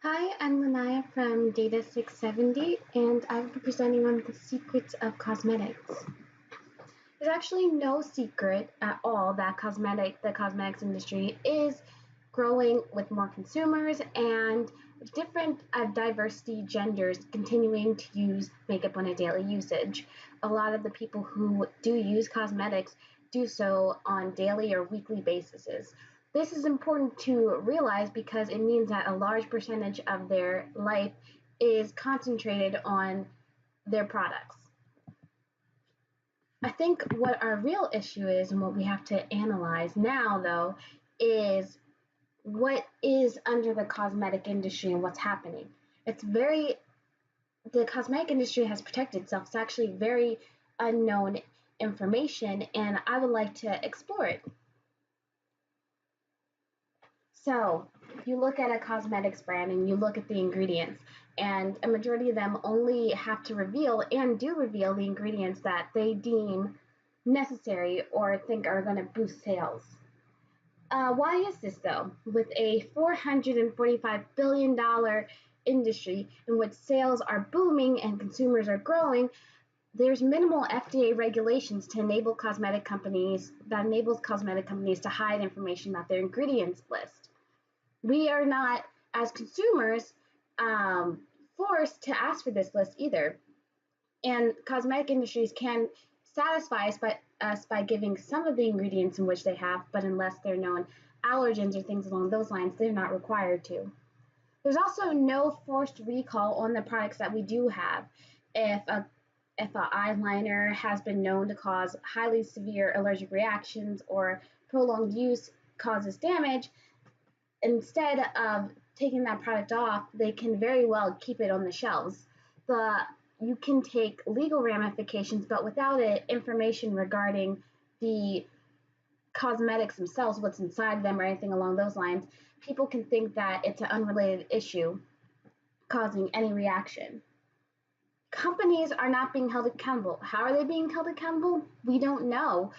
Hi, I'm Lanaya from Data 670, and I will be presenting on the secrets of cosmetics. There's actually no secret at all that the cosmetics industry is growing with more consumers and different diversity genders continuing to use makeup on a daily usage. A lot of the people who do use cosmetics do so on daily or weekly bases. This is important to realize because it means that a large percentage of their life is concentrated on their products. I think what our real issue is and what we have to analyze now, though, is what is under the cosmetic industry and what's happening. It's very, the cosmetic industry has protected itself. It's actually very unknown information, and I would like to explore it. So, you look at a cosmetics brand and you look at the ingredients, and a majority of them only have to reveal and do reveal the ingredients that they deem necessary or think are going to boost sales. Why is this though? With a $445 billion industry in which sales are booming and consumers are growing, there's minimal FDA regulations to enable cosmetic companies that enables cosmetic companies to hide information about their ingredients list. We are not, as consumers, um, forced to ask for this list either. And cosmetic industries can satisfy us by giving some of the ingredients in which they have, but unless they're known allergens or things along those lines, they're not required to. There's also no forced recall on the products that we do have. If a if an eyeliner has been known to cause highly severe allergic reactions or prolonged use causes damage, instead of taking that product off, they can very well keep it on the shelves. The You can take legal ramifications, but without it, information regarding the cosmetics themselves, what's inside them, or anything along those lines, people can think that it's an unrelated issue causing any reaction. Companies are not being held accountable. How are they being held accountable? We don't know.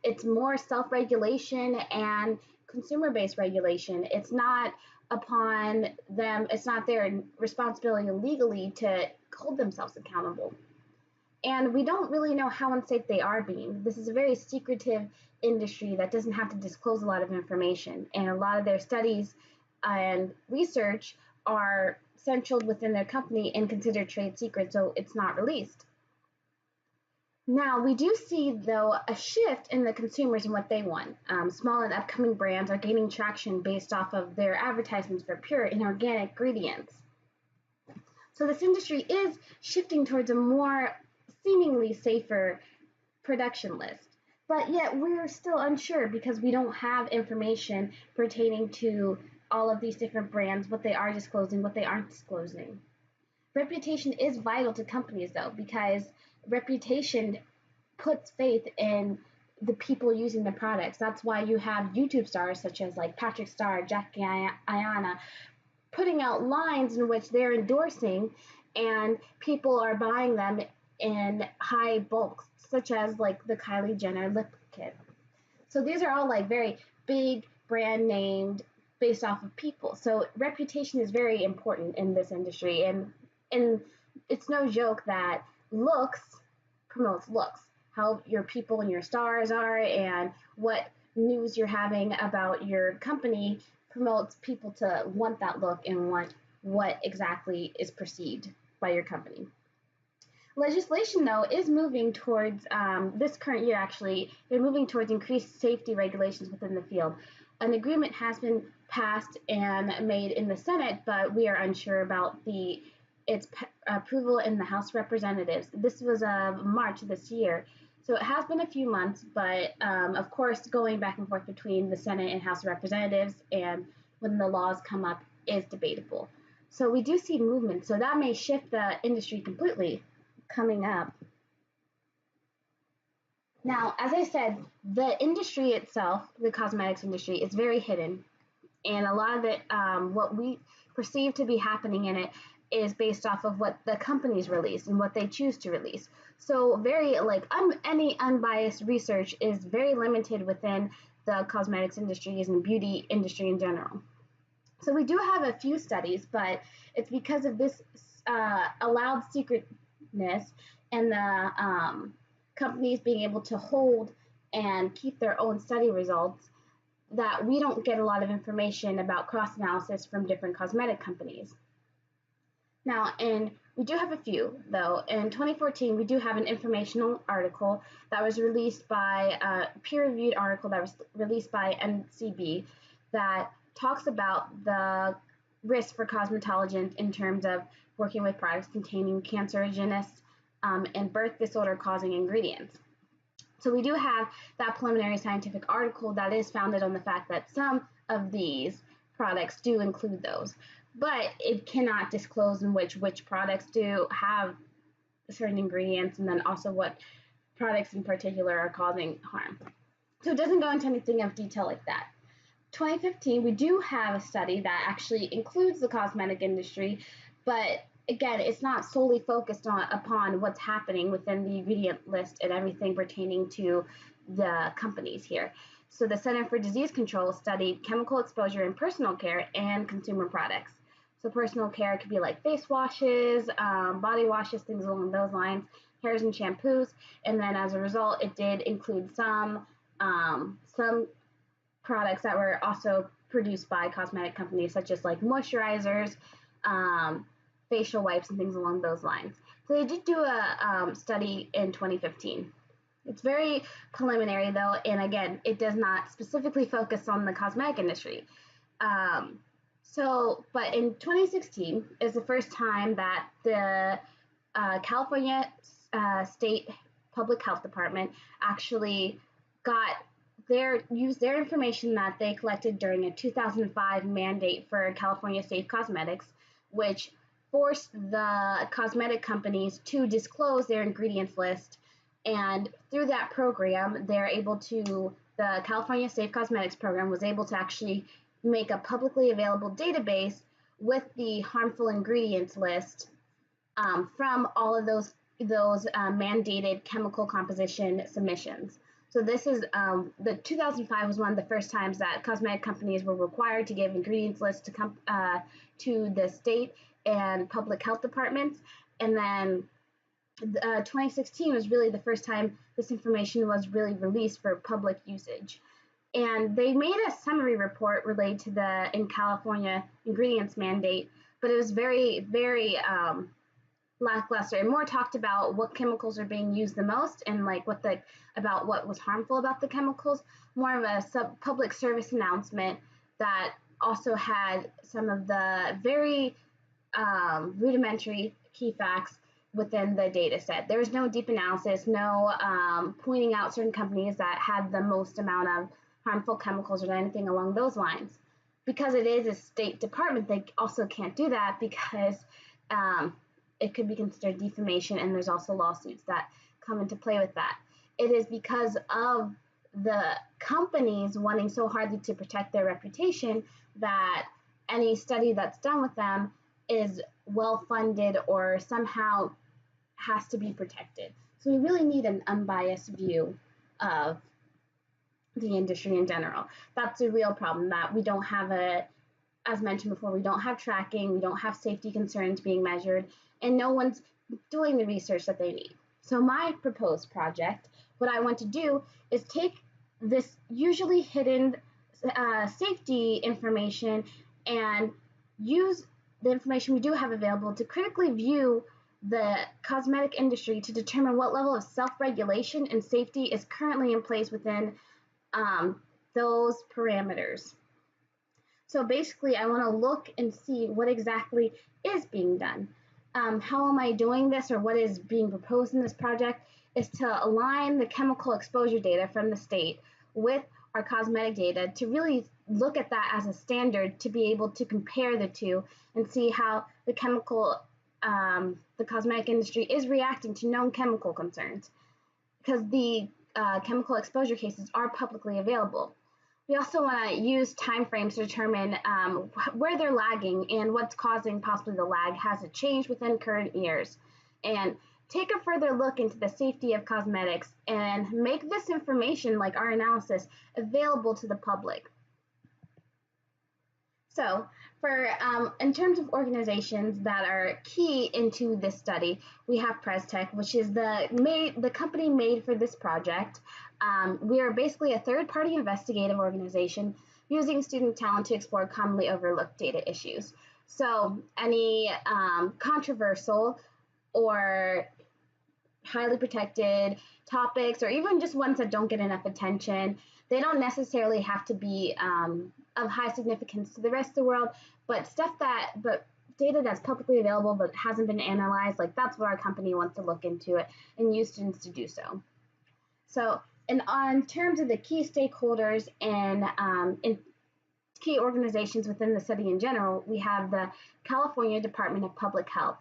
It's more self regulation and consumer based regulation. It's not upon them, it's not their responsibility legally to hold themselves accountable. And we don't really know how unsafe they are being. This is a very secretive industry that doesn't have to disclose a lot of information. And a lot of their studies and research are centralized within their company and considered trade secret, so it's not released. Now, we do see, though, a shift in the consumers and what they want. Small and upcoming brands are gaining traction based off of their advertisements for pure and organic ingredients. So, this industry is shifting towards a more seemingly safer production list. But yet, we're still unsure because we don't have information pertaining to all of these different brands, what they are disclosing, what they aren't disclosing. Reputation is vital to companies, though, because reputation puts faith in the people using the products. That's why you have YouTube stars such as like Patrick Star, Jackie Ayana, putting out lines in which they're endorsing, and people are buying them in high bulks, such as like the Kylie Jenner lip kit. So these are all like very big brand named based off of people. So reputation is very important in this industry, and it's no joke that looks promotes looks. How your people and your stars are, and what news you're having about your company promotes people to want that look and want what exactly is perceived by your company. Legislation, though, is moving towards this current year, actually, they're moving towards increased safety regulations within the field. An agreement has been passed and made in the Senate, but we are unsure about its approval in the House of Representatives. This was March of this year. So it has been a few months, but of course, going back and forth between the Senate and House of Representatives and when the laws come up is debatable. So we do see movement. So that may shift the industry completely coming up. Now, as I said, the industry itself, the cosmetics industry, is very hidden, and a lot of it, what we perceive to be happening in it, is based off of what the companies release and what they choose to release. So, very like any unbiased research is very limited within the cosmetics industries and beauty industry in general. So we do have a few studies, but it's because of this allowed secretness and the companies being able to hold and keep their own study results that we don't get a lot of information about cross analysis from different cosmetic companies. Now, we do have a few, though. In 2014, we do have an informational article that was released by a peer-reviewed article that was released by NCB that talks about the risk for cosmetologists in terms of working with products containing cancerogenous and birth disorder-causing ingredients. So we do have that preliminary scientific article that is founded on the fact that some of these products do include those, but it cannot disclose in which products do have certain ingredients and then also what products in particular are causing harm. So it doesn't go into anything of detail like that. 2015, we do have a study that actually includes the cosmetic industry, but again, it's not solely focused upon what's happening within the ingredient list and everything pertaining to the companies here. So the Center for Disease Control studied chemical exposure in personal care and consumer products. So personal care could be like face washes, body washes, things along those lines, hairs and shampoos, and then as a result, it did include some products that were also produced by cosmetic companies, such as like moisturizers, facial wipes, and things along those lines. So they did do a study in 2015. It's very preliminary though, and again, it does not specifically focus on the cosmetic industry. But in 2016 is the first time that the California State Public Health Department actually used their information that they collected during a 2005 mandate for California Safe Cosmetics, which forced the cosmetic companies to disclose their ingredients list. And through that program, the California Safe Cosmetics program was able to actually make a publicly available database with the harmful ingredients list from all of those mandated chemical composition submissions. So this is the 2005 was one of the first times that cosmetic companies were required to give ingredients lists to the state and public health departments, and then 2016 was really the first time this information was really released for public usage. And they made a summary report related to the in California ingredients mandate, but it was very, very lackluster and more talked about what chemicals are being used the most and like about what was harmful about the chemicals, more of a public service announcement that also had some of the very rudimentary key facts within the data set. There was no deep analysis, no pointing out certain companies that had the most amount of harmful chemicals or anything along those lines. Because it is a state department, they also can't do that because it could be considered defamation, and there's also lawsuits that come into play with that. It is because of the companies wanting so hardly to protect their reputation that any study that's done with them is well funded or somehow has to be protected. So we really need an unbiased view of the industry in general. That's a real problem, that we don't have as mentioned before, we don't have tracking, we don't have safety concerns being measured, and no one's doing the research that they need. So my proposed project, what I want to do is take this usually hidden safety information and use the information we do have available to critically view the cosmetic industry to determine what level of self-regulation and safety is currently in place within those parameters. So basically, I want to look and see what exactly is being done. How am I doing this, or what is being proposed in this project, is to align the chemical exposure data from the state with our cosmetic data to really look at that as a standard to be able to compare the two and see how the cosmetic industry is reacting to known chemical concerns, because the chemical exposure cases are publicly available. We also want to use timeframes to determine where they're lagging and what's causing possibly the lag. Has it changed within current years? And take a further look into the safety of cosmetics and make this information, like our analysis, available to the public. So, for in terms of organizations that are key into this study, we have PresTech, which is the company made for this project. We are basically a third-party investigative organization using student talent to explore commonly overlooked data issues. So, any controversial or highly protected topics, or even just ones that don't get enough attention. They don't necessarily have to be of high significance to the rest of the world, but but data that's publicly available but hasn't been analyzed, like that's what our company wants to look into it and use students to do so. So, and on terms of the key stakeholders in key organizations within the study in general, we have the California Department of Public Health.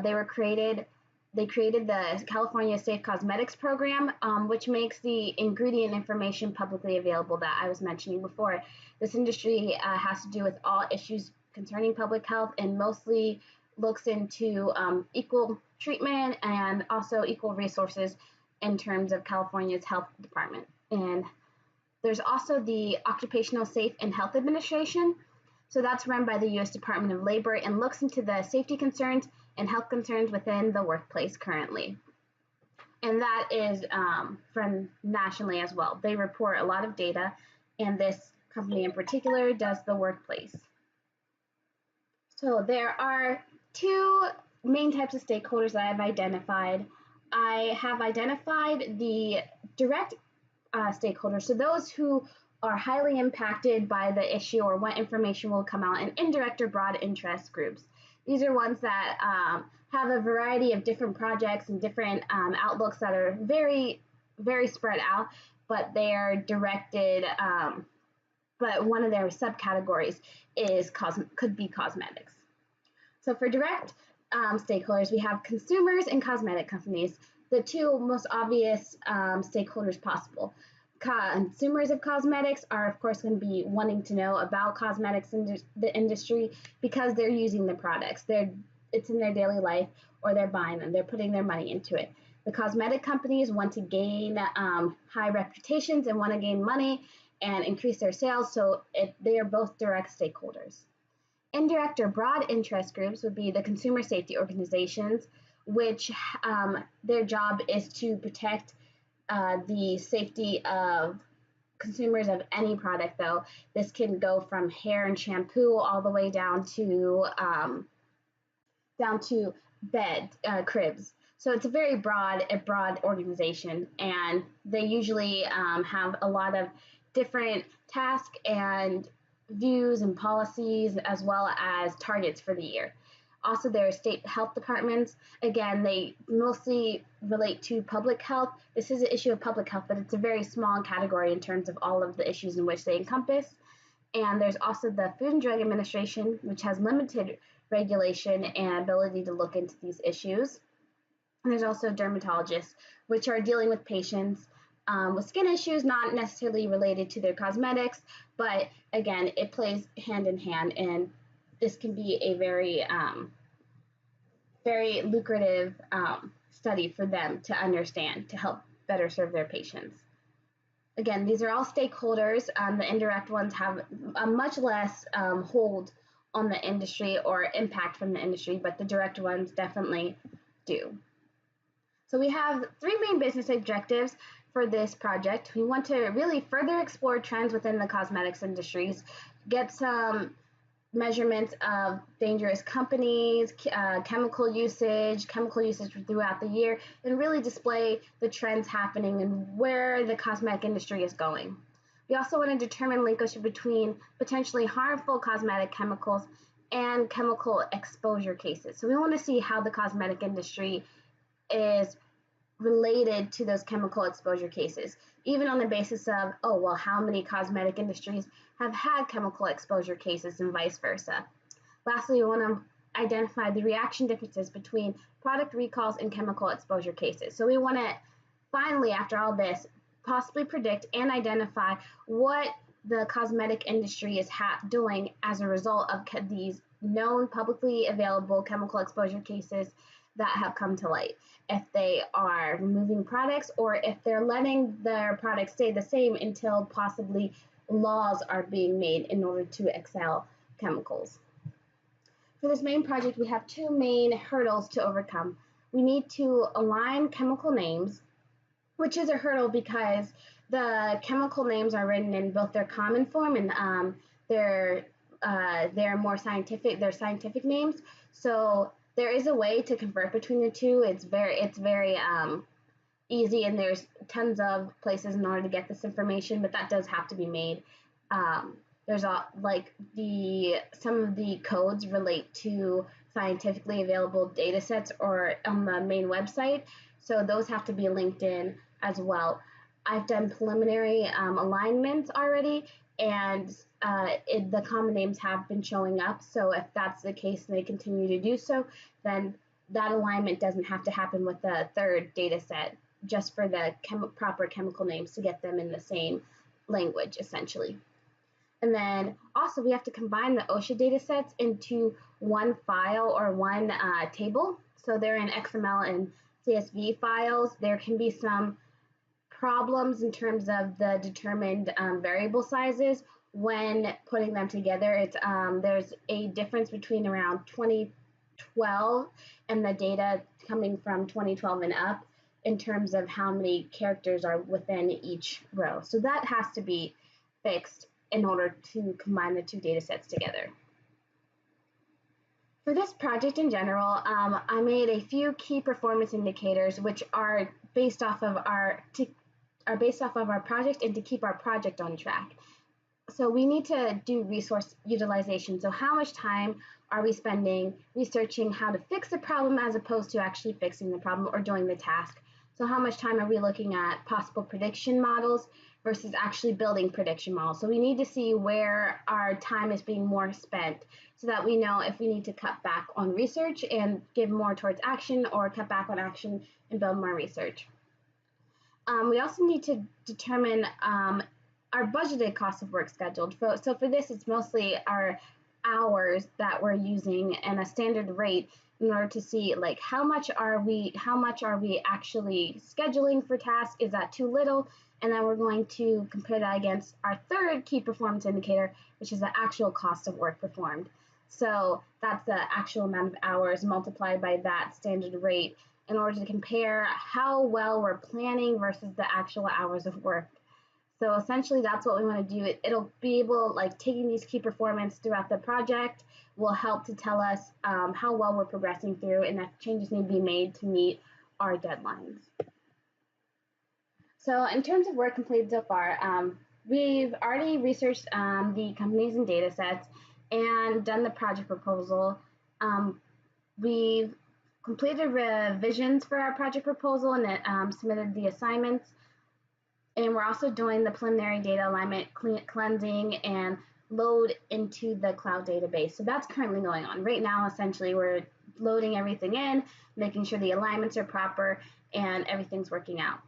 They were created they created the California Safe Cosmetics Program, which makes the ingredient information publicly available that I was mentioning before. This industry has to do with all issues concerning public health and mostly looks into equal treatment and also equal resources in terms of California's health department. And there's also the Occupational Safe and Health Administration. So that's run by the U.S. Department of Labor and looks into the safety concerns and health concerns within the workplace currently. And that is from nationally as well. They report a lot of data, and this company in particular does the workplace. So there are two main types of stakeholders that I've identified. I have identified the direct stakeholders, so those who are highly impacted by the issue or what information will come out, and indirect or broad interest groups. These are ones that have a variety of different projects and different outlooks that are very, very spread out, but they are directed, but one of their subcategories is could be cosmetics. So for direct stakeholders, we have consumers and cosmetic companies, the two most obvious stakeholders possible. Consumers of cosmetics are, of course, going to be wanting to know about cosmetics in the industry because they're using the products. It's in their daily life, or they're buying them. They're putting their money into it. The cosmetic companies want to gain high reputations and want to gain money and increase their sales, so they are both direct stakeholders. Indirect or broad interest groups would be the consumer safety organizations, which their job is to protect the safety of consumers of any product, though. This can go from hair and shampoo all the way down to bed cribs. So it's a very broad organization, and they usually have a lot of different tasks and views and policies, as well as targets for the year. Also, there are state health departments. Again, they mostly relate to public health. This is an issue of public health, but it's a very small category in terms of all of the issues in which they encompass. And there's also the Food and Drug Administration, which has limited regulation and ability to look into these issues. And there's also dermatologists, which are dealing with patients with skin issues, not necessarily related to their cosmetics, but again, it plays hand in hand, and this can be a very, very lucrative study for them to understand to help better serve their patients. Again, these are all stakeholders. The indirect ones have a much less hold on the industry or impact from the industry, but the direct ones definitely do. So we have three main business objectives for this project. We want to really further explore trends within the cosmetics industries, get some measurements of dangerous companies, chemical usage throughout the year, and really display the trends happening and where the cosmetic industry is going. We also want to determine linkage between potentially harmful cosmetic chemicals and chemical exposure cases. So we want to see how the cosmetic industry is related to those chemical exposure cases, even on the basis of, oh, well, how many cosmetic industries have had chemical exposure cases and vice versa. Lastly, we want to identify the reaction differences between product recalls and chemical exposure cases. So we want to finally, after all this, possibly predict and identify what the cosmetic industry is doing as a result of these known publicly available chemical exposure cases that have come to light. If they are removing products or if they're letting their products stay the same until possibly laws are being made in order to excel chemicals. For this main project, we have two main hurdles to overcome. We need to align chemical names, which is a hurdle because the chemical names are written in both their common form and they're more scientific. They're scientific names. So there is a way to convert between the two. It's very easy, and there's tons of places in order to get this information, but that does have to be made. There's some of the codes relate to scientifically available data sets or on the main website, so those have to be linked in as well. I've done preliminary alignments already, and the common names have been showing up. So if that's the case and they continue to do so, then that alignment doesn't have to happen with the third data set, just for the proper chemical names to get them in the same language, essentially. And then also we have to combine the OSHA data sets into one file or one table. So they're in XML and CSV files. There can be some problems in terms of the determined variable sizes when putting them together. There's a difference between around 2012 and the data coming from 2012 and up in terms of how many characters are within each row. So that has to be fixed in order to combine the two data sets together. For this project in general, I made a few key performance indicators which are based off of our project and to keep our project on track. So we need to do resource utilization. So how much time are we spending researching how to fix the problem as opposed to actually fixing the problem or doing the task? So how much time are we looking at possible prediction models versus actually building prediction models? So we need to see where our time is being more spent so that we know if we need to cut back on research and give more towards action, or cut back on action and build more research. We also need to determine our budgeted cost of work scheduled. So for this, it's mostly our hours that we're using and a standard rate in order to see like how much are we actually scheduling for tasks. Is that too little? And then we're going to compare that against our third key performance indicator, which is the actual cost of work performed. So that's the actual amount of hours multiplied by that standard rate in order to compare how well we're planning versus the actual hours of work. So essentially that's what we want to do. It'll be able, like, taking these key performance throughout the project will help to tell us how well we're progressing through and if changes need to be made to meet our deadlines. So in terms of work completed so far, we've already researched the companies and data sets and done the project proposal. We've completed revisions for our project proposal and submitted the assignments. And we're also doing the preliminary data alignment cleansing and load into the cloud database. So that's currently going on. Right now, essentially, we're loading everything in, making sure the alignments are proper, and everything's working out.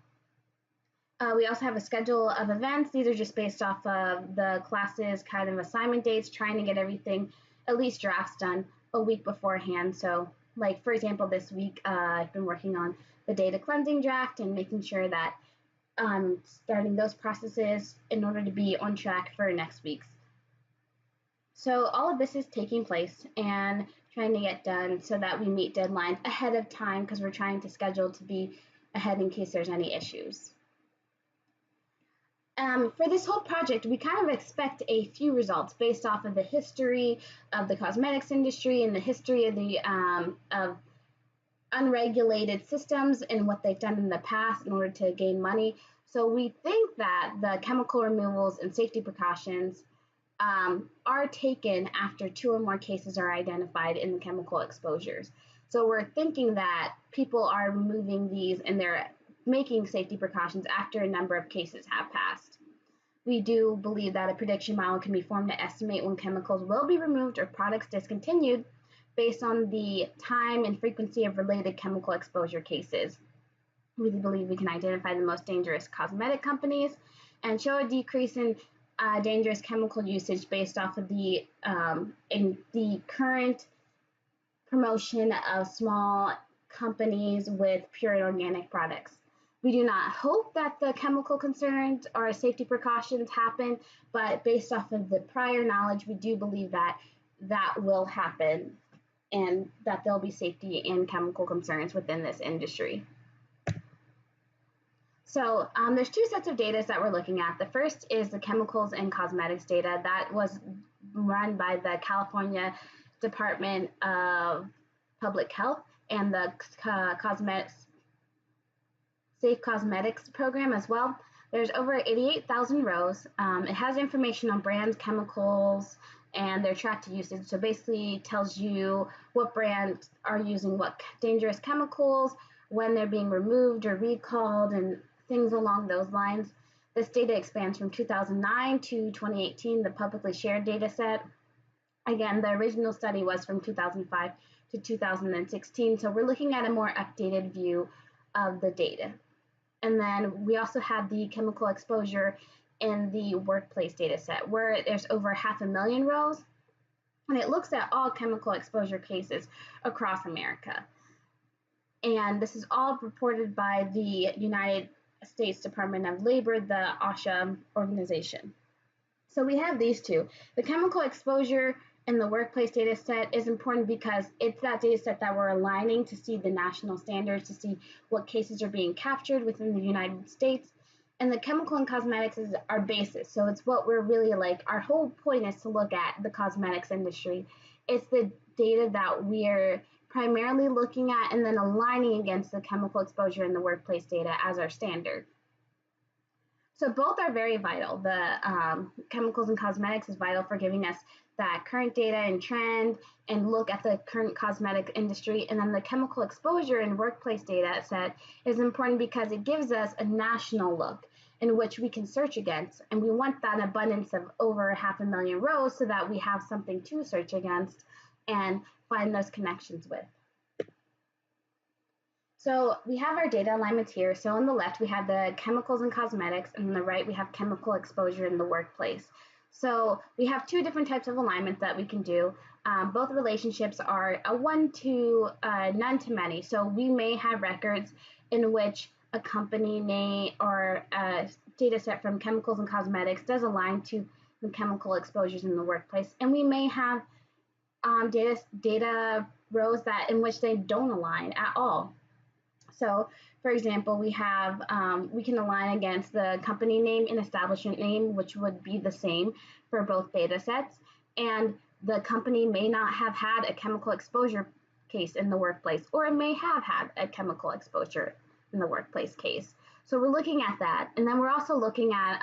We also have a schedule of events. These are just based off of the class's kind of assignment dates, trying to get everything, at least drafts, done a week beforehand. So, like, for example, this week, I've been working on the data cleansing draft and making sure that starting those processes in order to be on track for next week's. So all of this is taking place and trying to get done so that we meet deadlines ahead of time, because we're trying to schedule to be ahead in case there's any issues. For this whole project, we kind of expect a few results based off of the history of the cosmetics industry and the history of the of unregulated systems and what they've done in the past in order to gain money. So we think that the chemical removals and safety precautions are taken after 2 or more cases are identified in the chemical exposures. So we're thinking that people are removing these and they're making safety precautions after a number of cases have passed. We do believe that a prediction model can be formed to estimate when chemicals will be removed or products discontinued based on the time and frequency of related chemical exposure cases. We believe we can identify the most dangerous cosmetic companies and show a decrease in dangerous chemical usage based off of the current promotion of small companies with pure and organic products. We do not hope that the chemical concerns or safety precautions happen, but based off of the prior knowledge, we do believe that that will happen and that there'll be safety and chemical concerns within this industry. So there's two sets of data that we're looking at. The first is the chemicals and cosmetics data that was run by the California Department of Public Health and the Safe Cosmetics program as well. There's over 88,000 rows. It has information on brands, chemicals, and their tracked usage. So basically tells you what brands are using what dangerous chemicals, when they're being removed or recalled, and things along those lines. This data expands from 2009 to 2018, the publicly shared data set. Again, the original study was from 2005 to 2016, so we're looking at a more updated view of the data. And then we also have the chemical exposure in the workplace data set, where there's over 500,000 rows, and it looks at all chemical exposure cases across America. And this is all reported by the United States Department of Labor, the OSHA organization. So we have these two. The chemical exposure in the workplace data set is important because it's that data set that we're aligning to see the national standards, to see what cases are being captured within the United States. And the chemical and cosmetics is our basis. So it's what we're really like. Our whole point is to look at the cosmetics industry. It's the data that we're primarily looking at and then aligning against the chemical exposure in the workplace data as our standard. So both are very vital. The chemicals and cosmetics is vital for giving us that current data and trend and look at the current cosmetic industry. And then the chemical exposure and workplace data set is important because it gives us a national look in which we can search against. And we want that abundance of over 500,000 rows so that we have something to search against and find those connections with. So we have our data alignments here. So on the left, we have the chemicals and cosmetics, and on the right, we have chemical exposure in the workplace. So we have two different types of alignments that we can do. Both relationships are a 1 to none to many. So we may have records in which a company may or a data set from chemicals and cosmetics does align to the chemical exposures in the workplace. And we may have data rows that in which they don't align at all. So, for example, we can align against the company name and establishment name, which would be the same for both data sets. And the company may not have had a chemical exposure case in the workplace, or it may have had a chemical exposure in the workplace case. So we're looking at that. And then we're also looking at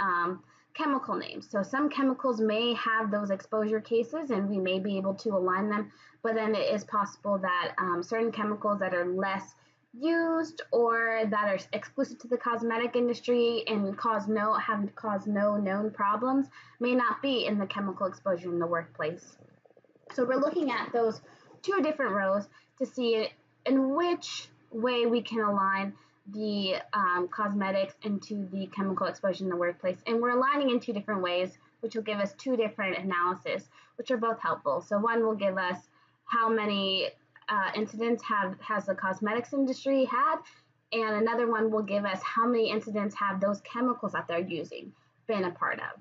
chemical names. So some chemicals may have those exposure cases and we may be able to align them, but then it is possible that certain chemicals that are less used or that are exclusive to the cosmetic industry and have caused no known problems may not be in the chemical exposure in the workplace. So we're looking at those two different rows to see in which way we can align the cosmetics into the chemical exposure in the workplace. And we're aligning in two different ways, which will give us two different analyses, which are both helpful. So one will give us how many incidents has the cosmetics industry had, and another one will give us how many incidents have those chemicals that they're using been a part of.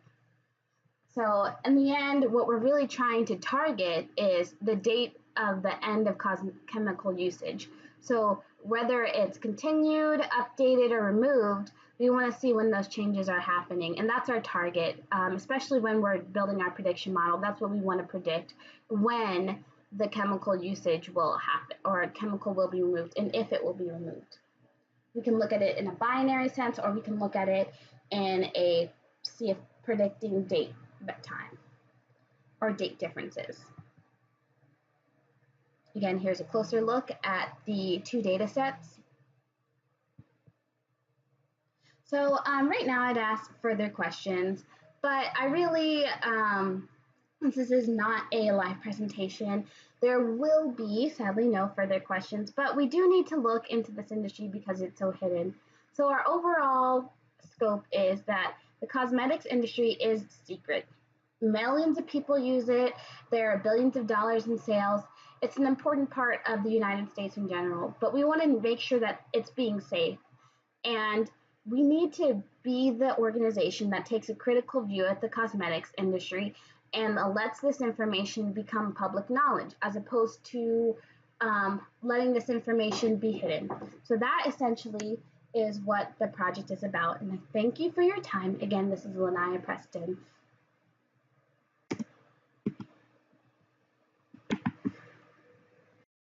So in the end, what we're really trying to target is the date of the end of chemical usage. So whether it's continued, updated, or removed, we want to see when those changes are happening. And that's our target, especially when we're building our prediction model. That's what we want to predict, when the chemical usage will happen or a chemical will be removed and if it will be removed. We can look at it in a binary sense, or we can look at it in a see if predicting date time or date differences. Again, here's a closer look at the two data sets. So right now I'd ask further questions, but I really, since this is not a live presentation, there will be, sadly, no further questions, but we do need to look into this industry because it's so hidden. So our overall scope is that the cosmetics industry is secret. Millions of people use it. There are billions of dollars in sales. It's an important part of the United States in general, but we want to make sure that it's being safe. And we need to be the organization that takes a critical view at the cosmetics industry and lets this information become public knowledge as opposed to letting this information be hidden. So that essentially is what the project is about. And I thank you for your time. Again, this is Lanaya Preston.